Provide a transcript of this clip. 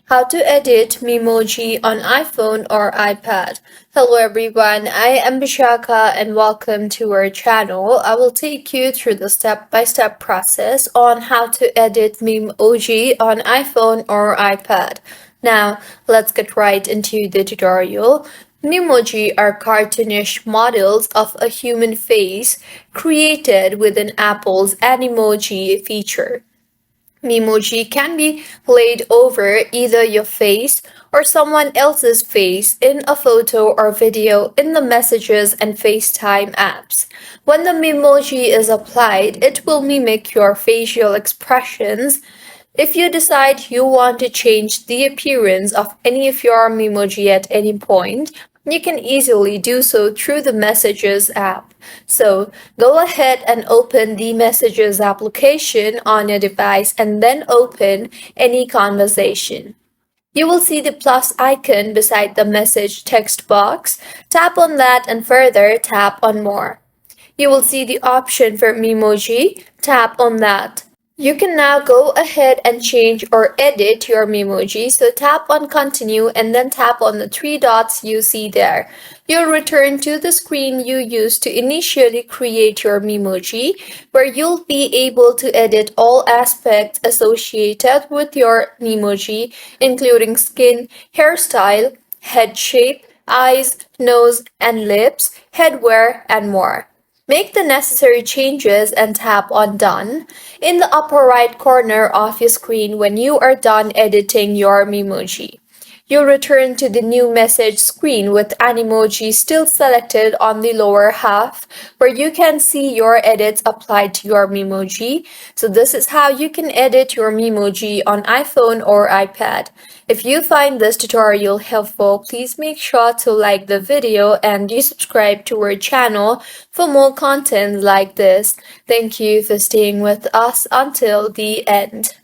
How to edit Memoji on iPhone or iPad. Hello everyone, I am Bishaka and welcome to our channel. I will take you through the step-by-step process on how to edit Memoji on iPhone or iPad. Now, let's get right into the tutorial. Memoji are cartoonish models of a human face created within Apple's Memoji feature. Memoji can be laid over either your face or someone else's face in a photo or video in the Messages and FaceTime apps. When the Memoji is applied, it will mimic your facial expressions. If you decide you want to change the appearance of any of your Memoji at any point, you can easily do so through the Messages app. So go ahead and open the Messages application on your device and then open any conversation. You will see the plus icon beside the message text box. Tap on that and further tap on more. You will see the option for Memoji. Tap on that. You can now go ahead and change or edit your Memoji, so tap on continue and then tap on the three dots you see there. You'll return to the screen you used to initially create your Memoji, where you'll be able to edit all aspects associated with your Memoji, including skin, hairstyle, head shape, eyes, nose and lips, headwear, and more. Make the necessary changes and tap on Done in the upper right corner of your screen when you are done editing your Memoji. You'll return to the new message screen with Memoji still selected on the lower half, where you can see your edits applied to your Memoji. So this is how you can edit your Memoji on iPhone or iPad. If you find this tutorial helpful, please make sure to like the video and subscribe to our channel for more content like this. Thank you for staying with us until the end.